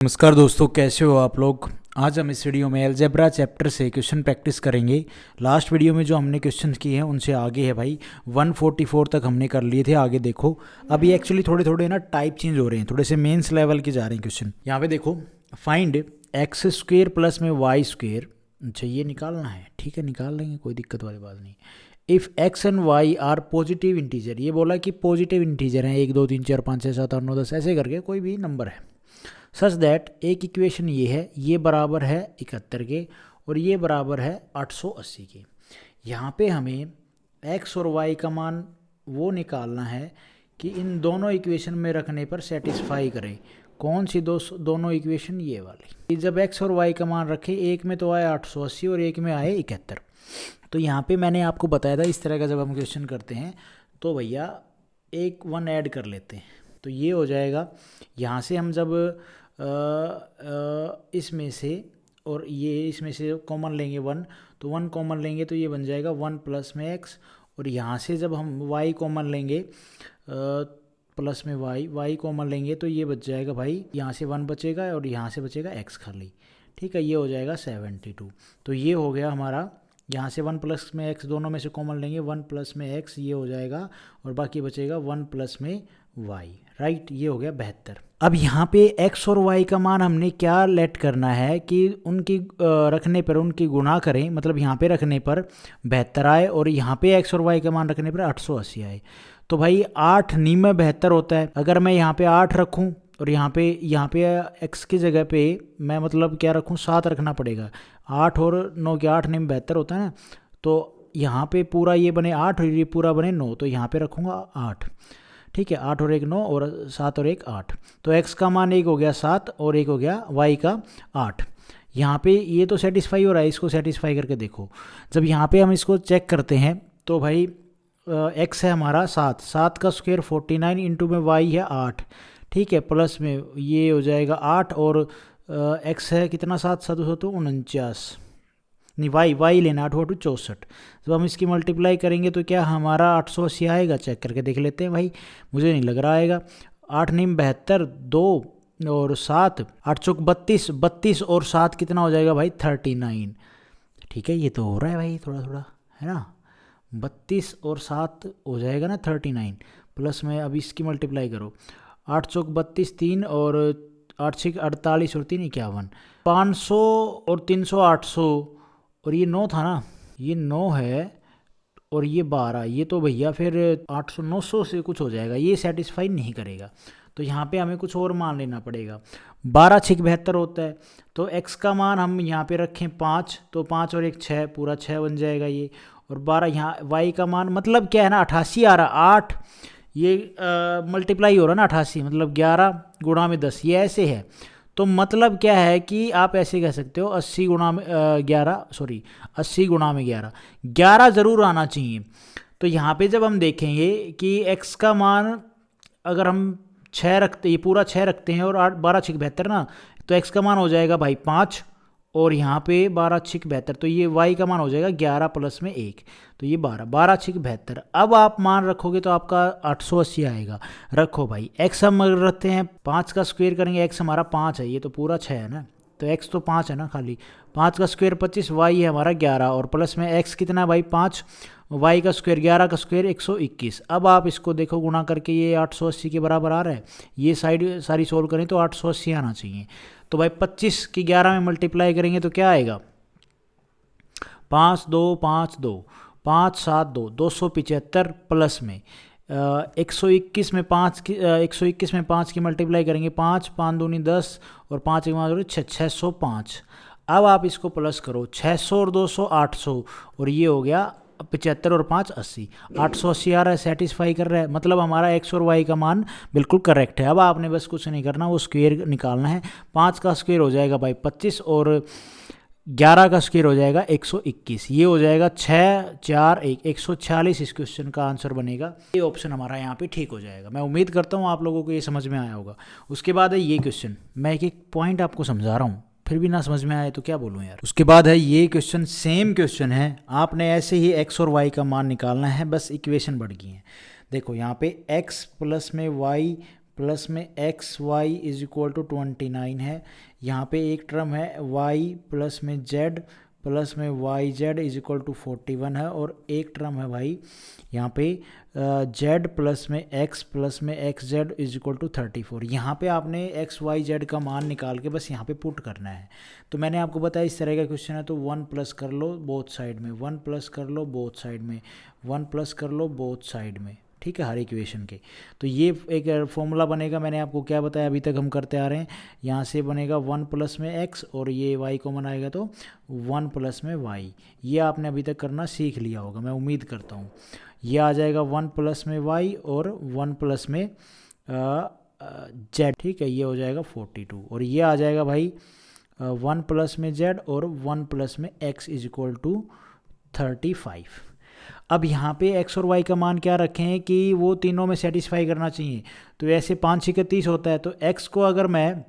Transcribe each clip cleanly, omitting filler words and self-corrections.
नमस्कार दोस्तों, कैसे हो आप लोग। आज हम इस वीडियो में अलजेब्रा चैप्टर से क्वेश्चन प्रैक्टिस करेंगे। लास्ट वीडियो में जो हमने क्वेश्चन किए हैं उनसे आगे है भाई। 144 तक हमने कर लिए थे। आगे देखो, अभी एक्चुअली थोड़े थोड़े ना टाइप चेंज हो रहे हैं, थोड़े से मेंस लेवल के जा रहे हैं क्वेश्चन। यहाँ पे देखो, फाइंड एक्स स्क्वेयर प्लस में वाई स्क्वेयर। अच्छा, ये निकालना है, ठीक है, निकाल लेंगे, कोई दिक्कत वाली बात नहीं। If X and Y are positive integer, ये बोला कि पॉजिटिव इंटीजर हैं, 1 2 3 4 5 6 7 8 9 10 ऐसे करके कोई भी नंबर है। सच दैट, एक इक्वेशन ये है, ये बराबर है 71 के और ये बराबर है 880 के। यहाँ पे हमें x और y का मान वो निकालना है कि इन दोनों इक्वेशन में रखने पर सेटिस्फाई करें। कौन सी दोनों इक्वेशन? ये वाली। जब x और y का मान रखे, एक में तो आए 880 और एक में आए 71। तो यहाँ पे मैंने आपको बताया था, इस तरह का जब हम क्वेश्चन करते हैं तो भैया एक 1 ऐड कर लेते हैं, तो ये हो जाएगा। यहाँ से हम जब इसमें से और ये इसमें से कॉमन लेंगे 1, तो 1 कॉमन लेंगे तो ये बन जाएगा 1 प्लस में x। और यहाँ से जब हम y कॉमन लेंगे प्लस में y कॉमन लेंगे तो ये बच जाएगा भाई, यहाँ से 1 बचेगा और यहाँ से बचेगा x खाली। ठीक है, ये हो जाएगा 72। तो ये हो गया हमारा। यहाँ से 1 प्लस में x दोनों में से कॉमन लेंगे, 1 प्लस में x ये हो जाएगा और बाकी बचेगा 1 प्लस में y। राइट, ये हो गया 72। अब यहाँ पे x और y का मान हमने क्या लेट करना है कि उनकी रखने पर उनकी गुणा करें, मतलब यहाँ पे रखने पर 72 आए और यहाँ पे x और y का मान रखने पर 880 आए। तो भाई 8 नी में 72 होता है। अगर मैं यहाँ पे 8 रखूँ और यहाँ पे x की जगह पे मैं मतलब क्या रखूँ, 7 रखना पड़ेगा। 8 और 9 के 8 नी में 72 होता है ना, तो यहाँ पे पूरा ये बने 8 और ये पूरा बने 9, तो यहाँ पे रखूँगा 8। ठीक है, 8 और 1 9 और 7 और 1 8। तो x का मान एक हो गया 7 और एक हो गया y का 8। यहाँ पे ये तो सेटिस्फाई हो रहा है, इसको सेटिस्फाई करके देखो। जब यहाँ पे हम इसको चेक करते हैं तो भाई x है हमारा 7 का स्क्वायर 49 इंटू में y है 8। ठीक है, प्लस में ये हो जाएगा 8 और x है कितना, 7 7 49 नहीं, वाई लेना, 8 8 64। जब हम इसकी मल्टीप्लाई करेंगे तो क्या हमारा 880 आएगा? चेक करके देख लेते हैं भाई, मुझे नहीं लग रहा आएगा। 8 नीम 72, 2 और 7, 8 चौक 32, 32 और 7 कितना हो जाएगा भाई? 39। ठीक है, ये तो हो रहा है भाई थोड़ा थोड़ा, है ना। 32 और 7 हो जाएगा ना 39, प्लस में अब इसकी मल्टीप्लाई करो, 8 चौक 32, 3 और 8 6 48 और 3 51, 500 और 300 800 और ये 9 था ना, ये 9 है और ये 12, ये तो भैया फिर 800 900 से कुछ हो जाएगा, ये सेटिस्फाई नहीं करेगा। तो यहाँ पे हमें कुछ और मान लेना पड़ेगा। 12 6 72 होता है, तो x का मान हम यहाँ पे रखें 5, तो 5 और 1 6, पूरा 6 बन जाएगा ये। और 12 यहाँ y का मान मतलब क्या है ना, 88 आ रहा, 8 ये मल्टीप्लाई हो रहा ना 88, मतलब 11 गुणा में 10, ये ऐसे है। तो मतलब क्या है कि आप ऐसे कह सकते हो 80 गुणा में 11, सॉरी 80 गुणा में 11, 11 ज़रूर आना चाहिए। तो यहाँ पे जब हम देखेंगे कि x का मान अगर हम 6 रखते, ये पूरा 6 रखते हैं और 8 12 6 72 ना, तो x का मान हो जाएगा भाई 5 और यहाँ पे 12 6 72, तो ये y का मान हो जाएगा 11 प्लस में 1, तो ये 12 12 6 72। अब आप मान रखोगे तो आपका 880 आएगा। रखो भाई, x हम अगर रखते हैं 5 का स्क्वायर करेंगे, x हमारा 5 है, ये तो पूरा 6 है ना, तो x तो 5 है ना खाली, 5 का स्क्वायर 25, y है हमारा 11 और प्लस में x कितना है भाई 5, y का स्क्वायर 11 का स्क्वायर 121। अब आप इसको देखो गुणा करके, ये 880 के बराबर आ रहा है, ये साइड सारी सोल्व करें तो 880 आना चाहिए। तो भाई 25 की 11 में मल्टीप्लाई करेंगे तो क्या आएगा, 5 2 5 2 5 7 2 275 प्लस में 121 में 5 की 121 में 5 की मल्टीप्लाई करेंगे, 5 5 दूनी 10 और 5 एक 5 605। अब आप इसको प्लस करो, 600 और 200 800 और ये हो गया 75 और 5 80, 880 आ रहा है, सेटिस्फाई कर रहा है, मतलब हमारा x और y का मान बिल्कुल करेक्ट है। अब आपने बस कुछ नहीं करना, वो स्क्वायर निकालना है। 5 का स्क्वायर हो जाएगा भाई 25 और 11 का स्क्वायर हो जाएगा 121, ये हो जाएगा 6 4 1 146। इस क्वेश्चन का आंसर बनेगा, ये ऑप्शन हमारा यहाँ पे ठीक हो जाएगा। मैं उम्मीद करता हूँ आप लोगों को ये समझ में आया होगा। उसके बाद है ये क्वेश्चन, मैं एक एक पॉइंट आपको समझा रहा हूँ, फिर भी ना समझ में आए तो क्या बोलूँ यार। उसके बाद है ये क्वेश्चन, सेम क्वेश्चन है, आपने ऐसे ही x और y का मान निकालना है, बस इक्वेशन बढ़ गई है। देखो यहाँ पे x प्लस में y प्लस में X Y is equal to 29 है। यहाँ पे एक टर्म है वाई प्लस में जेड प्लस में Y Z is equal to 41 है, और एक टर्म है भाई यहाँ पे जेड प्लस में X Z is equal to 34। यहाँ पे आपने एक्स वाई जेड का मान निकाल के बस यहाँ पे पुट करना है। तो मैंने आपको बताया इस तरह का क्वेश्चन है तो 1 प्लस कर लो बोथ साइड में, 1 प्लस कर लो बोथ साइड में, 1 प्लस कर लो बोथ साइड में, ठीक है, हर इक्वेशन के। तो ये एक फॉर्मूला बनेगा, मैंने आपको क्या बताया अभी तक हम करते आ रहे हैं। यहाँ से बनेगा 1 प्लस में एक्स और ये वाई कॉमन आएगा तो 1 प्लस में वाई। ये आपने अभी तक करना सीख लिया होगा, मैं उम्मीद करता हूँ। ये आ जाएगा 1 प्लस में वाई और 1 प्लस में जेड, ठीक है, ये हो जाएगा 42। और ये आ जाएगा भाई 1 प्लस में जेड और 1 प्लस में एक्स इज इक्वल टू 35। अब यहाँ पे x और y का मान क्या रखें हैं कि वो तीनों में सेटिस्फाई करना चाहिए। तो ऐसे 5 6 30 होता है, तो x को अगर मैं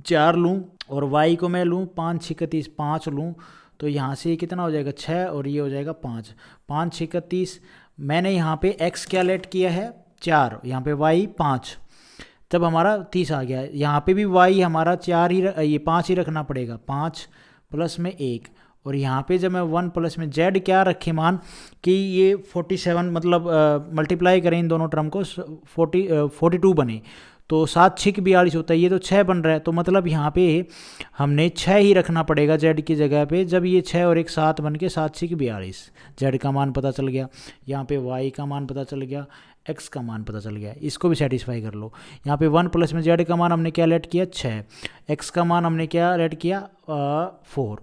4 लूँ और y को मैं लूँ 5 6 30 5 लूँ, तो यहाँ से कितना हो जाएगा 6 और ये हो जाएगा 5, 5 6 30। मैंने यहाँ पे x क्या लेट किया है 4, यहाँ पे y 5, तब हमारा 30 आ गया। यहाँ पे भी y हमारा 4 ही ये 5 ही रखना पड़ेगा, 5 प्लस में 1। और यहाँ पे जब मैं 1 प्लस में z क्या रखे मान कि ये 47, मतलब मल्टीप्लाई करें इन दोनों टर्म को 42 बने, तो 7 6 42 होता है, ये तो 6 बन रहा है। तो मतलब यहाँ पे हमने 6 ही रखना पड़ेगा z की जगह पे। जब ये 6 और एक 7 बन के 7 6 42, z का मान पता चल गया, यहाँ पे y का मान पता चल गया, x का मान पता चल गया। इसको भी सेटिस्फाई कर लो। यहाँ पे 1 प्लस में z का मान हमने क्या लेट किया 6, x का मान हमने क्या लेट किया 4,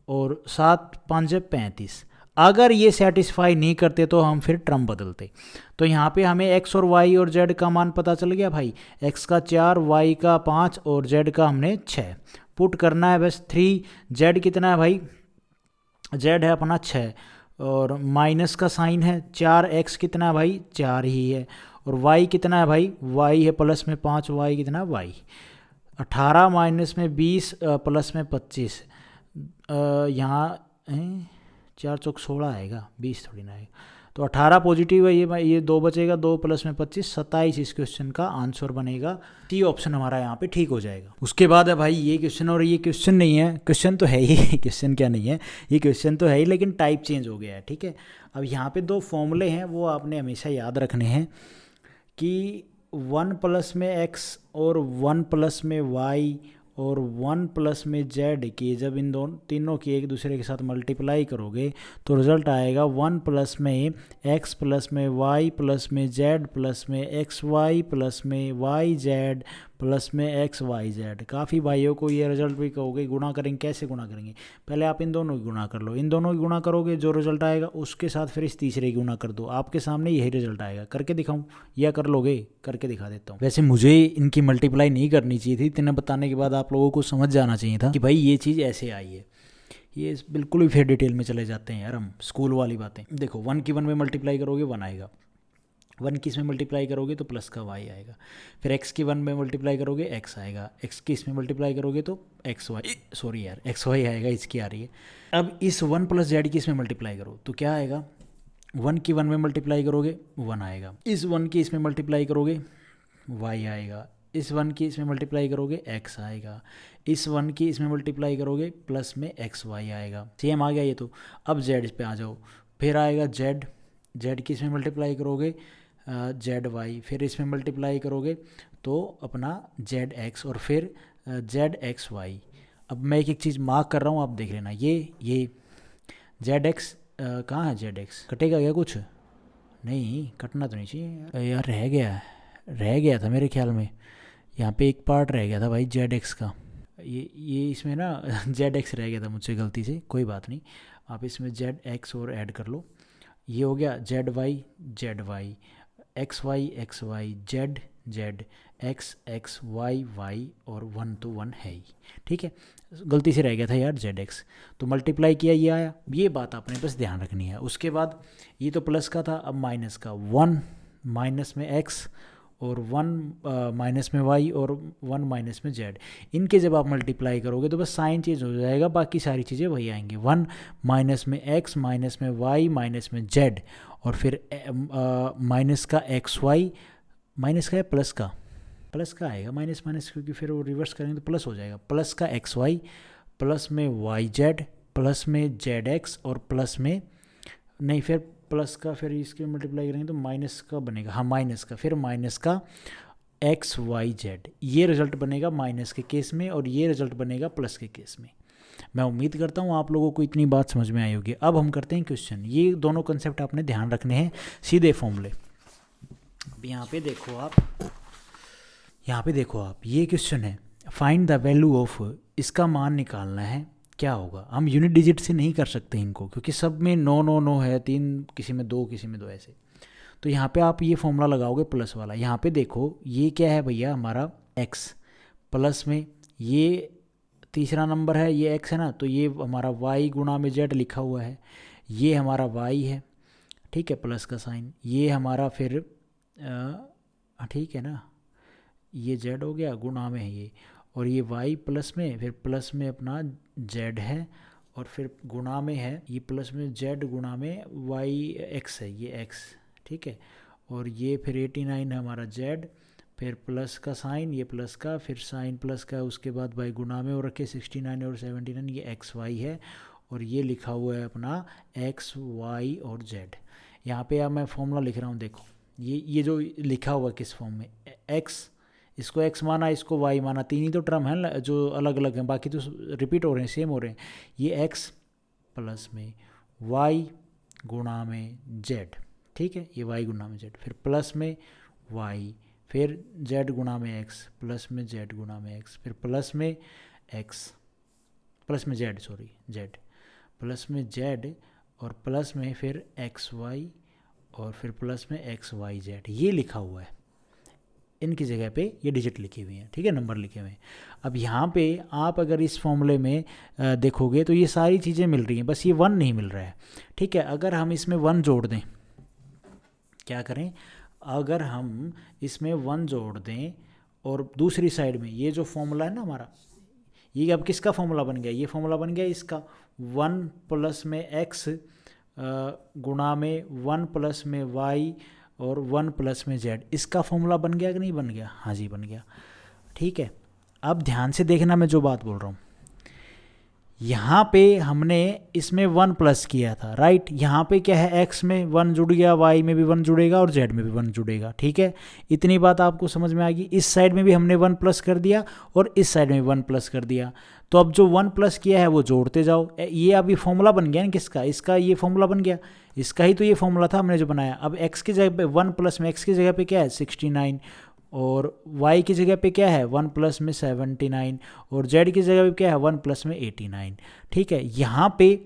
और 7 5 35। अगर ये सेटिस्फाई नहीं करते तो हम फिर टर्म बदलते। तो यहाँ पे हमें x और y और z का मान पता चल गया भाई, x का 4, y का 5 और z का हमने 6 पुट करना है बस 3। z कितना है भाई, z है अपना 6 और माइनस का साइन है 4, x कितना है भाई 4 ही है, और y कितना है भाई, y है प्लस में 5, y कितना है y 18 माइनस में 20 प्लस में 25, यहाँ 4 चौक 16 आएगा, 20 थोड़ी ना आएगा। तो 18 पॉजिटिव है, ये 2 बचेगा, 2 प्लस में 25 27 इस क्वेश्चन का आंसर बनेगा। सी ऑप्शन हमारा यहाँ पे ठीक हो जाएगा। उसके बाद है भाई ये क्वेश्चन, और ये क्वेश्चन नहीं है, क्वेश्चन तो है ही क्वेश्चन क्या नहीं है, ये क्वेश्चन तो है ही लेकिन टाइप चेंज हो गया है, ठीक है। अब यहाँ पे 2 फॉर्मूले हैं वो आपने हमेशा याद रखने हैं कि 1 प्लस में x और 1 प्लस में y और 1 प्लस में z की जब इन दोनों तीनों की एक दूसरे के साथ मल्टीप्लाई करोगे तो रिज़ल्ट आएगा 1 प्लस में x प्लस में y प्लस में z प्लस में xy प्लस में yz प्लस में xyz। काफ़ी भाइयों को ये रिजल्ट भी कहोगे गुणा करेंगे, कैसे गुणा करेंगे, पहले आप इन दोनों की गुणा कर लो, इन दोनों की गुणा करोगे जो रिजल्ट आएगा उसके साथ फिर इस तीसरे की गुणा कर दो, आपके सामने यही रिजल्ट आएगा। करके दिखाऊं या कर लोगे, करके दिखा देता हूँ। वैसे मुझे इनकी मल्टीप्लाई नहीं करनी चाहिए थी, इतने बताने के बाद आप लोगों को समझ जाना चाहिए था कि भाई ये चीज़ ऐसे आई है। ये बिल्कुल भी फिर डिटेल में चले जाते हैं यार हम, स्कूल वाली बातें। देखो 1 की 1 में मल्टीप्लाई करोगे 1 आएगा, 1 की इसमें मल्टीप्लाई करोगे तो प्लस का y आएगा, फिर x की 1 में मल्टीप्लाई करोगे x आएगा, x की इसमें मल्टीप्लाई करोगे तो xy आएगा, इसकी आ रही है। अब इस 1 प्लस z की इसमें मल्टीप्लाई करो तो क्या आएगा, 1 की 1 में मल्टीप्लाई करोगे 1 आएगा, इस 1 की इसमें मल्टीप्लाई करोगे y आएगा, इस 1 की इसमें मल्टीप्लाई करोगे x आएगा, इस 1 की इसमें मल्टीप्लाई करोगे प्लस में xy आएगा। सेम आ गया ये तो। अब z पे आ जाओ, फिर आएगा z की इसमें मल्टीप्लाई करोगे ZY, फिर इसमें मल्टीप्लाई करोगे तो अपना ZX और फिर ZXY। अब मैं एक चीज़ मार्क कर रहा हूँ, आप देख लेना, ये ZX कहाँ है, ZX कटेगा क्या कुछ, नहीं कटना तो नहीं चाहिए यार, रह गया था मेरे ख्याल में, यहाँ पे एक पार्ट रह गया था भाई ZX का, ये इसमें ना ZX रह गया था मुझसे गलती से, कोई बात नहीं, आप इसमें ZX और ऐड कर लो, ये हो गया ZY XY Z XY और 1 तो 1 है ही, ठीक है, गलती से रह गया था यार ZX, तो मल्टीप्लाई किया ये आया, ये बात आपने बस ध्यान रखनी है। उसके बाद ये तो प्लस का था, अब माइनस का, 1 माइनस में x और 1 माइनस में y और 1 माइनस में z, इनके जब आप मल्टीप्लाई करोगे तो बस साइन चेंज हो जाएगा, बाकी सारी चीज़ें वही आएंगी। 1 माइनस में x माइनस में y माइनस में z और फिर माइनस का xy, माइनस का है प्लस का, प्लस का आएगा, माइनस माइनस क्योंकि फिर वो रिवर्स करेंगे तो प्लस हो जाएगा। प्लस का एक्स वाई, प्लस में वाई जेड, प्लस में जेड एक्स, और प्लस में नहीं, फिर प्लस का फिर इसके मल्टीप्लाई करेंगे तो माइनस का बनेगा, हाँ माइनस का, फिर माइनस का एक्स वाई जेड। ये रिजल्ट बनेगा माइनस के केस में और ये रिजल्ट बनेगा प्लस के केस में। मैं उम्मीद करता हूँ आप लोगों को इतनी बात समझ में आई होगी। अब हम करते हैं क्वेश्चन। ये दोनों कंसेप्ट आपने ध्यान रखने हैं, सीधे फॉर्मूले। अब यहाँ पे देखो आप, ये क्वेश्चन है, फाइंड द वैल्यू ऑफ, इसका मान निकालना है, क्या होगा। हम यूनिट डिजिट से नहीं कर सकते इनको, क्योंकि सब में 9 9 9 है, 3 किसी में 2 किसी में 2 ऐसे। तो यहाँ पे आप ये फॉर्मूला लगाओगे प्लस वाला। यहाँ पे देखो ये क्या है भैया, हमारा x, प्लस में ये तीसरा नंबर है, ये x है ना, तो ये हमारा y गुणा में z लिखा हुआ है, ये हमारा y है, ठीक है, प्लस का साइन, ये हमारा फिर ठीक है ना, ये z हो गया, गुणा में है ये, और ये y प्लस में, फिर प्लस में अपना z है, और फिर गुणा में है ये प्लस में z गुणा में y x है, ये x, ठीक है, और ये फिर 89 है हमारा z, फिर प्लस का साइन, ये प्लस का, फिर साइन प्लस का, उसके बाद y गुणा में और रखे 69 और 79, ये x y है, और ये लिखा हुआ है अपना x y और z। यहाँ पे अब मैं फॉर्मूला लिख रहा हूँ, देखो ये जो लिखा हुआ किस फॉर्म में, x, इसको x माना, इसको y माना, तीन ही तो टर्म है जो अलग अलग हैं, बाकी तो रिपीट हो रहे हैं, सेम हो रहे हैं। ये x प्लस में y गुणा में z, ठीक है, ये y गुणा में z, फिर प्लस में y, फिर z गुणा में x, प्लस में z गुणा में x, फिर प्लस में x, प्लस में z, सॉरी z, प्लस में z, और प्लस में फिर x y, और फिर प्लस में x y z। ये लिखा हुआ है, इनकी जगह पे ये डिजिट लिखी हुई हैं, ठीक है, नंबर लिखे हुए हैं। अब यहाँ पे आप अगर इस फॉर्मूले में देखोगे तो ये सारी चीज़ें मिल रही हैं, बस ये 1 नहीं मिल रहा है, ठीक है। अगर हम इसमें 1 जोड़ दें, क्या करें, अगर हम इसमें 1 जोड़ दें और दूसरी साइड में ये जो फॉर्मूला है ना हमारा, ये अब किसका फॉर्मूला बन गया, ये फॉर्मूला बन गया इसका, 1 प्लस में x गुणा में 1 प्लस में y और 1 प्लस में z, इसका फॉर्मूला बन गया कि नहीं बन गया, हाँ जी बन गया, ठीक है। अब ध्यान से देखना मैं जो बात बोल रहा हूँ, यहाँ पे हमने इसमें 1 प्लस किया था, राइट, यहाँ पे क्या है, x में 1 जुड़ गया, y में भी 1 जुड़ेगा और z में भी 1 जुड़ेगा, ठीक है, इतनी बात आपको समझ में आ गई। इस साइड में भी हमने 1 प्लस कर दिया और इस साइड में 1 प्लस कर दिया, तो अब जो 1 प्लस किया है वो जोड़ते जाओ, ये अभी फॉर्मूला बन गया ना किसका, इसका ये फॉर्मूला बन गया, इसका ही तो ये फॉर्मूला था हमने जो बनाया। अब x की जगह पे 1 प्लस में x की जगह पे क्या है 69, और y की जगह पे क्या है 1 प्लस में 79, और z की जगह पे क्या है 1 प्लस में 89, ठीक है। यहाँ पे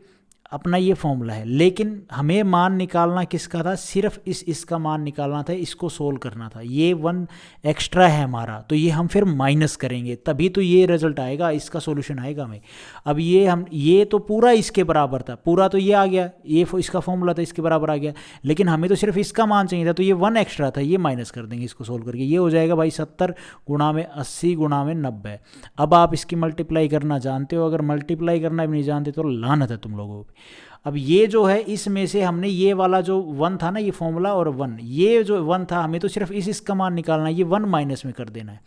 अपना ये फॉर्मूला है, लेकिन हमें मान निकालना किसका था, सिर्फ इसका मान निकालना था, इसको सोल्व करना था। ये 1 एक्स्ट्रा है हमारा, तो ये हम फिर माइनस करेंगे, तभी तो ये रिजल्ट आएगा, इसका सॉल्यूशन आएगा हमें। अब ये तो पूरा इसके बराबर था, पूरा तो ये आ गया, ये इसका फॉर्मूला था, इसके बराबर आ गया, लेकिन हमें तो सिर्फ इसका मान चाहिए था, तो ये 1 एक्स्ट्रा था, ये माइनस कर देंगे इसको सोल्व करके, ये हो जाएगा भाई 70 गुणा में 80 गुणा में 90। अब आप इसकी मल्टीप्लाई करना जानते हो, अगर मल्टीप्लाई करना भी नहीं जानते तो लानत है तुम लोगों को। अब ये जो है इसमें से हमने ये वाला जो 1 था ना, ये फॉर्मूला और 1, ये जो 1 था हमें तो सिर्फ इसका मान निकालना है, ये 1 माइनस में कर देना है,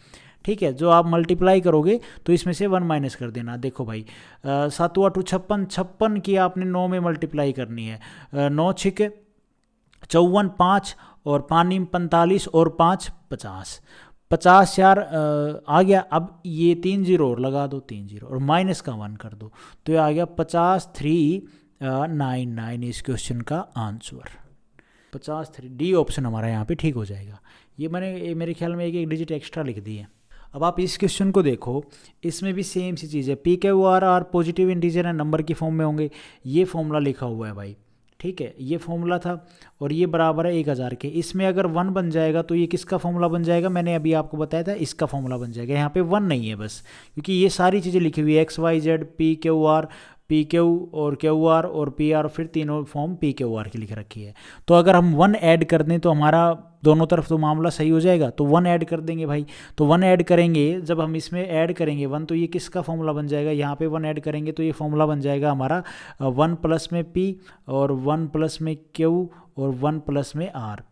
ठीक है। जो आप मल्टीप्लाई करोगे तो इसमें से 1 माइनस कर देना। देखो भाई 7 8 56, 56 की आपने 9 में मल्टीप्लाई करनी है, 9 6 54, 5 और 5 45 और 5 50, 50 4 आ गया। अब ये 3 0 और लगा दो, 3 0 और माइनस का 1 कर दो, तो ये आ गया 5399 इस क्वेश्चन का आंसर। 53 डी ऑप्शन हमारा यहाँ पे ठीक हो जाएगा। ये मैंने मेरे ख्याल में एक डिजिट एक्स्ट्रा लिख दी है। अब आप इस क्वेश्चन को देखो, इसमें भी सेम सी चीज़ है, P Q R positive integer है, नंबर की फॉर्म में होंगे, ये फॉर्मूला लिखा हुआ है भाई, ठीक है, ये फॉर्मूला था और ये बराबर है 1000 के। इसमें अगर 1 बन जाएगा तो ये किसका फॉर्मूला बन जाएगा, मैंने अभी आपको बताया था, इसका फॉर्मूला बन जाएगा। यहाँ पे 1 नहीं है बस, क्योंकि ये सारी चीज़ें लिखी हुई है, X Y Z P Q और क्यू आर और पी आर, फिर तीनों फॉर्म पी क्यू आर की लिख रखी है। तो अगर हम 1 ऐड कर दें तो हमारा दोनों तरफ तो मामला सही हो जाएगा, तो 1 ऐड कर देंगे भाई। तो 1 ऐड करेंगे, जब हम इसमें ऐड करेंगे 1, तो ये किसका फॉर्मूला बन जाएगा, यहाँ पे 1 ऐड करेंगे तो ये फॉर्मूला बन जाएगा हमारा 1 प्लस में पी और 1 प्लस में क्यू और 1 प्लस में आर,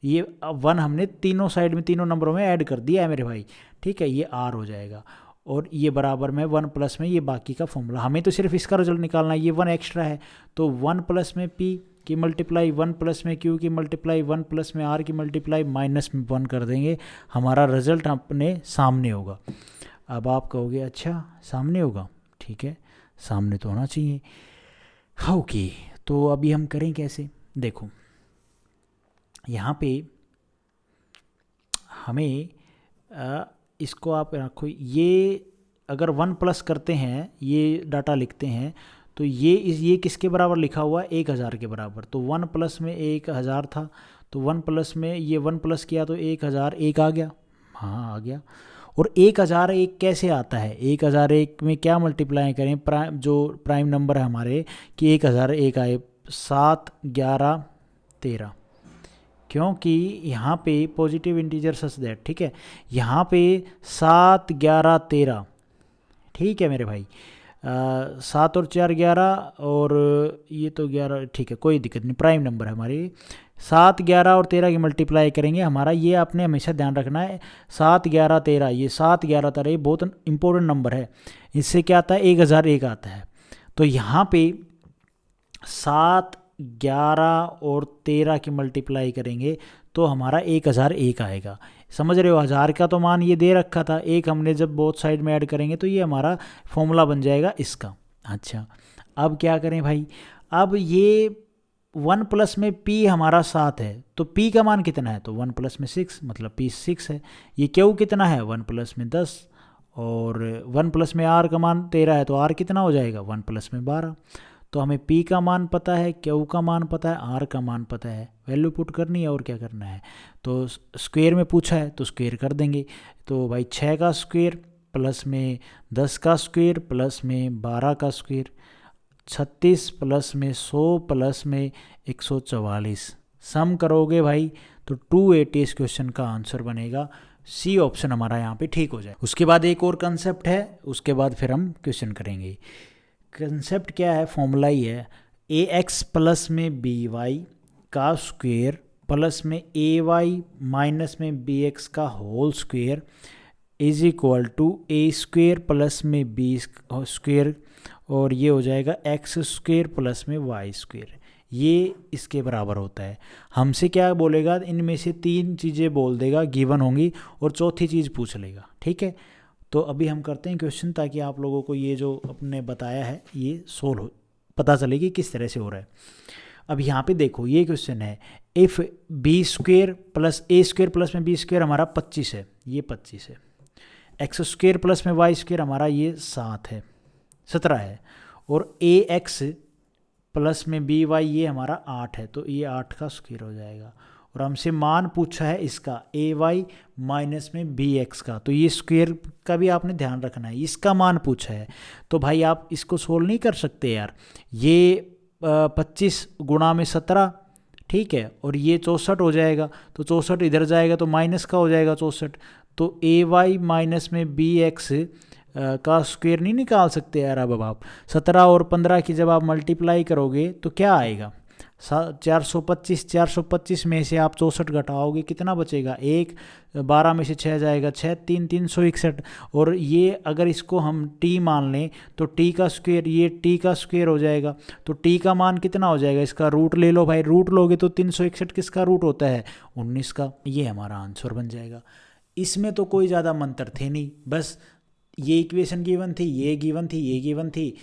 ये 1 हमने तीनों साइड में तीनों नंबरों में ऐड कर दिया है मेरे भाई, ठीक है, ये r हो जाएगा। और ये बराबर में 1 प्लस में ये बाकी का फॉर्मूला, हमें तो सिर्फ इसका रिजल्ट निकालना है, ये 1 एक्स्ट्रा है तो 1 प्लस में p की मल्टीप्लाई, 1 प्लस में q की मल्टीप्लाई, 1 प्लस में r की मल्टीप्लाई, माइनस में 1 कर देंगे, हमारा रिजल्ट अपने सामने होगा। अब आप कहोगे अच्छा सामने होगा, ठीक है सामने तो होना चाहिए। ओके, तो अभी हम करें कैसे, देखो यहाँ पे हमें इसको आप रखो, ये अगर 1 प्लस करते हैं, ये डाटा लिखते हैं तो ये किसके बराबर लिखा हुआ है, 1000 के बराबर। तो 1 प्लस में 1000 था, तो 1 प्लस में ये 1 प्लस किया तो 1001 आ गया, हाँ आ गया। और 1001 कैसे आता है, 1001 में क्या मल्टीप्लाई करें, जो प्राइम नंबर है हमारे कि 1001 आए, 7 11 13, क्योंकि यहाँ पे पॉजिटिव इंटीजर सच दैट, ठीक है, यहाँ पे 7 11 13, ठीक है मेरे भाई, 7 और 4 11 और ये तो 11, ठीक है कोई दिक्कत नहीं, प्राइम नंबर है हमारी। 7 11 और 13 की मल्टीप्लाई करेंगे हमारा, ये आपने हमेशा ध्यान रखना है, 7 11 13, ये 7 11 13 ये बहुत इंपॉर्टेंट नंबर है, इससे क्या आता है 1001 आता है। तो यहाँ पे 7 11 और 13 की मल्टीप्लाई करेंगे तो हमारा 1001 आएगा, समझ रहे हो, 1000 का तो मान ये दे रखा था, एक हमने जब बोथ साइड में ऐड करेंगे तो ये हमारा फॉर्मूला बन जाएगा इसका। अच्छा अब क्या करें भाई, अब ये 1 प्लस में p हमारा 7 है तो p का मान कितना है, तो 1 प्लस में 6 मतलब p 6 है। ये q कितना है, 1 प्लस में 10, और 1 प्लस में r का मान 13 है तो r कितना हो जाएगा, 1 प्लस में 12। तो हमें p का मान पता है, q का मान पता है, r का मान पता है, वैल्यू पुट करनी है और क्या करना है, तो स्क्वायर में पूछा है तो स्क्वायर कर देंगे। तो भाई 6 का स्क्वायर प्लस में 10 का स्क्वायर प्लस में 12 का स्क्वायर, 36 प्लस में 100 प्लस में 144, सम करोगे भाई तो 280 इस क्वेश्चन का आंसर बनेगा, सी ऑप्शन हमारा यहाँ पे ठीक हो जाए। उसके बाद एक और कंसेप्ट है, उसके बाद फिर हम क्वेश्चन करेंगे। कंसेप्ट क्या है, फॉर्मूला ही है, ए एक्स प्लस में बी वाई का स्क्वायर प्लस में ए वाई माइनस में बी एक्स का whole square is equal to A square plus में बी स्क्वायर, और ये हो जाएगा एक्स स्क्वायर प्लस में वाई स्क्वायर, ये इसके बराबर होता है। हमसे क्या बोलेगा, इनमें से 3 चीज़ें बोल देगा गिवन होंगी और चौथी चीज़ पूछ लेगा, ठीक है। तो अभी हम करते हैं क्वेश्चन, ताकि आप लोगों को ये जो अपने बताया है ये सोल्व हो, पता चले कि किस तरह से हो रहा है। अब यहाँ पे देखो ये क्वेश्चन है, if B square plus A square plus में बी स्क्वायर हमारा 25 है, ये 25 है, एक्स स्क्वायर प्लस में वाई स्क्वायर हमारा ये 7 है 17 है, और ए एक्स प्लस में बी वाई ये हमारा 8 है, तो ये 8 का स्क्वायर हो जाएगा। और हमसे मान पूछा है इसका ए वाई माइनस में बी एक्स का, तो ये स्क्वायर का भी आपने ध्यान रखना है, इसका मान पूछा है। तो भाई आप इसको सोल्व नहीं कर सकते यार, ये 25 गुणा में 17, ठीक है, और ये 64 हो जाएगा, तो 64 इधर जाएगा तो माइनस का हो जाएगा 64, तो ए वाई माइनस में बी एक्स का स्क्वायर नहीं निकाल सकते यार। अब आप 17 और 15 की जब आप मल्टीप्लाई करोगे तो क्या आएगा, 425 में से आप 64 घटाओगे कितना बचेगा, 1, 12 में से 6 जाएगा 6, 3 361, और ये अगर इसको हम t मान लें तो t का स्क्वायर, ये t का स्क्वायर हो जाएगा, तो t का मान कितना हो जाएगा, इसका रूट ले लो भाई, रूट लोगे तो 361 किसका रूट होता है, 19 का, ये हमारा आंसर बन जाएगा। इसमें तो कोई ज़्यादा मंत्र थे नहीं, बस ये इक्वेशन गिवन थी, ये गिवन थी, ये गिवन थी,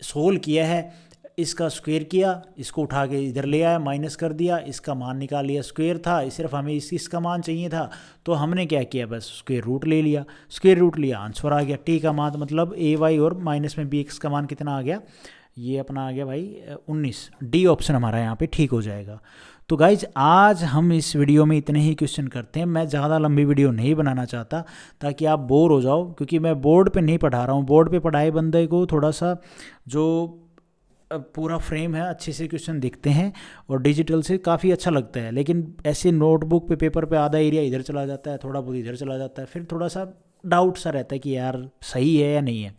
सोल्व किया है, इसका स्क्वायर किया, इसको उठा के इधर ले आया, माइनस कर दिया, इसका मान निकाल लिया, स्क्वायर था, सिर्फ हमें इसका मान चाहिए था, तो हमने क्या किया, बस स्क्वायर रूट ले लिया, स्क्वायर रूट लिया, आंसर आ गया। टी का मान मतलब ए वाई और माइनस में बी एक्स का मान कितना आ गया, ये अपना आ गया भाई 19, डी ऑप्शन हमारा यहाँ पे ठीक हो जाएगा। तो गाइज आज हम इस वीडियो में इतने ही क्वेश्चन करते हैं, मैं ज़्यादा लंबी वीडियो नहीं बनाना चाहता ताकि आप बोर हो जाओ, क्योंकि मैं बोर्ड पे नहीं पढ़ा रहा हूँ, बोर्ड पे पढ़ाए बंदे को थोड़ा सा जो पूरा फ्रेम है अच्छे से क्वेश्चन दिखते हैं और डिजिटल से काफ़ी अच्छा लगता है, लेकिन ऐसे नोटबुक पे पेपर पे आधा एरिया इधर चला जाता है, थोड़ा बहुत इधर चला जाता है, फिर थोड़ा सा डाउट सा रहता है कि यार सही है या नहीं है।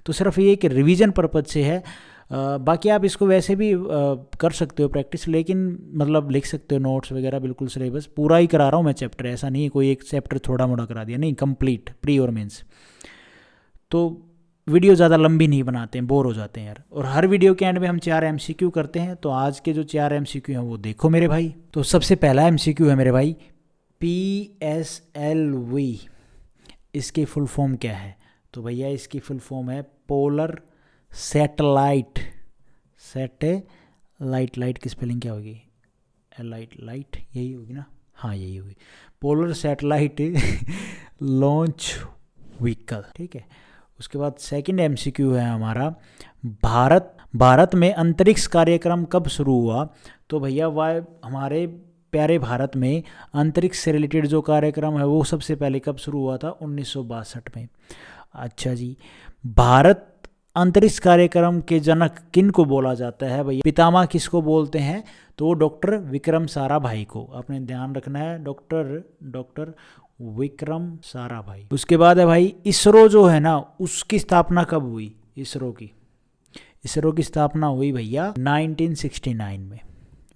तो सिर्फ ये कि रिवीजन पर्पज से है, बाकी आप इसको वैसे भी कर सकते हो प्रैक्टिस, लेकिन मतलब लिख सकते हो नोट्स वगैरह, बिल्कुल सिलेबस पूरा ही करा रहा हूँ मैं चैप्टर, ऐसा नहीं है कोई एक चैप्टर थोड़ा मोड़ा करा दिया, नहीं कंप्लीट प्री और मेंस। तो वीडियो ज़्यादा लंबी नहीं बनाते हैं, बोर हो जाते हैं यार। और हर वीडियो के एंड में हम 4 MCQ करते हैं, तो आज के जो 4 MCQ हैं वो देखो मेरे भाई। तो सबसे पहला MCQ है मेरे भाई, PSLV, इसकी फुल फॉर्म क्या है? तो भैया इसकी फुल फॉर्म है पोलर सैटेलाइट। सैटेलाइट, लाइट की स्पेलिंग क्या होगी? लाइट यही होगी ना? हाँ यही होगी, पोलर सैटेलाइट लॉन्च व्हीकल, ठीक है। उसके बाद सेकंड MCQ है हमारा, भारत में अंतरिक्ष कार्यक्रम कब शुरू हुआ? तो भैया वह हमारे प्यारे भारत में अंतरिक्ष से रिलेटेड जो कार्यक्रम है वो सबसे पहले कब शुरू हुआ था? 1962 में। अच्छा जी, भारत अंतरिक्ष कार्यक्रम के जनक किन को बोला जाता है भैया? पितामह किसको बोलते हैं? तो डॉक्टर विक्रम साराभाई को, आपने ध्यान रखना है, डॉक्टर विक्रम साराभाई। उसके बाद है भाई इसरो जो है ना, उसकी स्थापना कब हुई? इसरो की स्थापना हुई भैया 1969 में।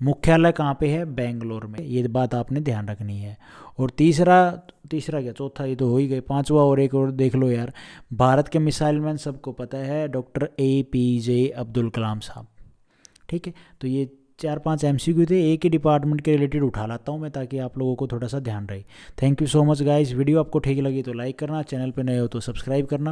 मुख्यालय कहाँ पे है? बेंगलोर में, ये बात आपने ध्यान रखनी है। और तीसरा क्या, चौथा ये तो हो ही गए, पांचवा और एक और देख लो यार, भारत के मिसाइल मैन सबको पता है, डॉक्टर APJ अब्दुल कलाम साहब, ठीक है। तो ये 4-5 MCQ थे, एक ही डिपार्टमेंट के रिलेटेड उठा लाता हूँ मैं, ताकि आप लोगों को थोड़ा सा ध्यान रहे। Thank you so much guys. Video आपको ठीक लगी तो लाइक करना, चैनल पे नए हो तो सब्सक्राइब करना।